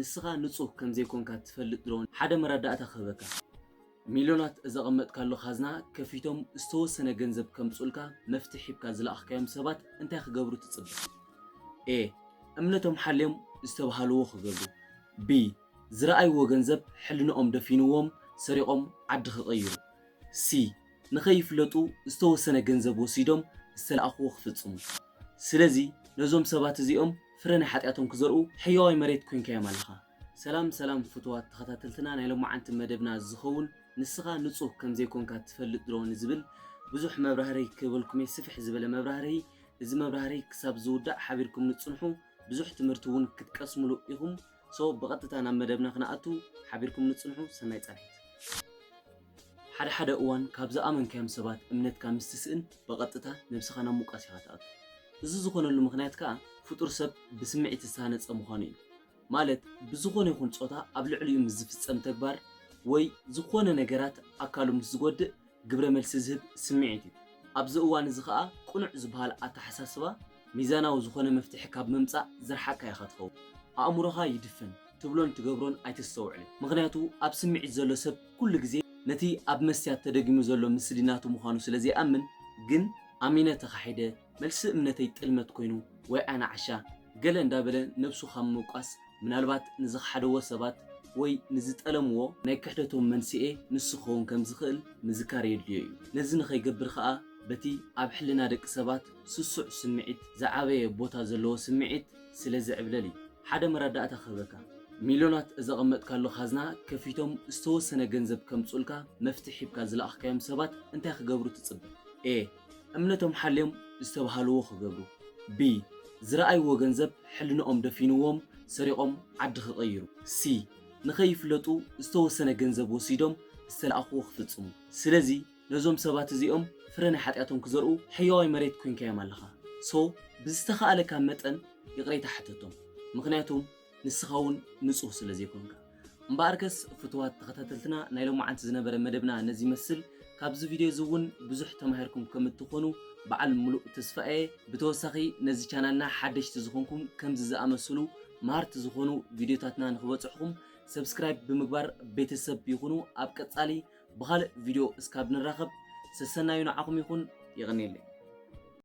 نسخة نصوح كم زي كون كاتفلت درون حدا مردات خبكا مليونات إذا قمت كالو خزنا كفيتهم استوسنا جنزب كم سؤلكا مفتحي بكازلا أحكام سبات أنت أخ جبرو تتصبح إيه أمنتهم حليهم استوهالو خجبو بي زرعي وجنزب حلنا دفينوهم سريقهم عد غيرو سي نخيف لطو استوسنا جنزب وسيدهم استلأخو خفتهم سلزي نزوم سبات زيهم فرنا حتياتهم كزرقو حياي مريت كوين كيا مالخا سلام فتوات تخطاتلتنا نايلو معانت مدبنا الزخون نسخة نصوح كم زي كون كاتفلت درون زبل بزوح مبرهري كبلكم يسفح زبل مبرهري إذا مبرهري كساب زودا حبيركم نتصنحو بزوح تمرتون كتقسملو إيهم سو بغطتنا مدبنا خناقتو حبيركم نتصنحو سناي صالحيت حدا اوان كابزا امن كام سبات امنت كام استسئن بغطتا نبسخنا موقاسي هاتات እዚ ዝኾነሉ ምኽንያት ከዓ ፍጡር ሰብ ብስምዒት ዝተሃነፀ ምዃኑ እዩ ማለት ብዝኾነ ይኹን ጾታ ኣብ ልዕሊኡ ምስ ዝፍጸም ተግባር ወይ ዝኾነ ነገራት ኣካሉ ምስ ዝጎድእ ግብረ መልሲ ዝህብ ስምዒት እዩ ኣብዚ እዋን እዚ ከዓ ቁኑዕ ዝበሃል ኣተሓሳስባ ሚዛናዊ ዝኾነ መፍትሒ ካብ ምምጻእ ዝረሓካ ኢኻ ትኸውን ኣእምሮኻ ይድፈን ትብሎን ትገብሮን ኣይትስተውዕልን ምኽንያቱ ኣብ ስምዒት ዘሎ ሰብ ኩሉ ግዜ ነቲ ኣብ መስትያት ተደጊሙ ዘሎ ምስሊ ናቱ ምዃኑ ስለዘይኣምን ግን ኣሚነ ተኻሒደ መልሲ እምነተይ ጥልመት ኮይኑ ወይ ኣና ዓሻ ገለ እንዳበለ ነብሱ ካብ ምውቃስ ምናልባት ንዝሓደዎ ሰባት ወይ ንዝጠለምዎ ናይ ክሕደቶም መንስኤ ንሱ ክኸውን ከም ዝኽእል ምዝካር የድልዮ እዩ ነዚ ንኸይገብር ከዓ በቲ ኣብ ሕልና ደቂ ሰባት ስሱዕ ስምዒት ዝዓበየ ቦታ ዘለዎ ስምዒት ስለ ዝዕብለል እዩ ሓደ መረዳእታ ክህበካ ሚልዮናት ዘቐመጥካሉ ኻዝና ከፊቶም ዝተወሰነ ገንዘብ ከምፅኡልካ መፍትሒ ሂብካ ዝለኣኽካዮም ሰባት እንታይ ክገብሩ ትጽብቕ ኤ እምነቶም ሓልዮም ዝተባሃልዎ ክገብሩ ቢ ዝረኣይዎ ገንዘብ ሕልንኦም ደፊንዎም ሰሪቆም ዓዲ ክቕይሩ ሲ ንኸይፍለጡ ዝተወሰነ ገንዘብ ወሲዶም ዝተለኣኽዎ ክፍጽሙ ስለዚ ነዞም ሰባት እዚኦም ፍረ ናይ ሓጢኣቶም ክዘርኡ ሕያዋይ መሬት ኮንካዮም ኣለኻ ሶ ብዝተኸኣለካ መጠን ይቕረይታ ሓተቶም ምክንያቱም ንስኻውን ንጹህ ስለ ዘይኮንካ እምበኣርከስ ፍትዋት ተኸታተልትና ናይ ሎማዓንቲ ዝነበረ መደብና ነዚ ይመስል ካብዚ ቪድዮ ዝውን ብዙሕ ተማሂርኩም ከም እትኾኑ በዓል ሙሉእ ተስፋኤ ብተወሳኺ ነዚ ቻናልና ሓደሽቲ ዝኾንኩም ከምዚ ዝኣመሰሉ ማህርቲ ዝኾኑ ቪድዮታትና ንኽበፅሕኩም ሰብስክራይብ ብምግባር ቤተሰብ ይኹኑ ኣብ ቀጻሊ ብኻልእ ቪድዮ እስካብ ንራኸብ ሰሰናዩ ንዓኹም ይኹን ይቕኒየለይ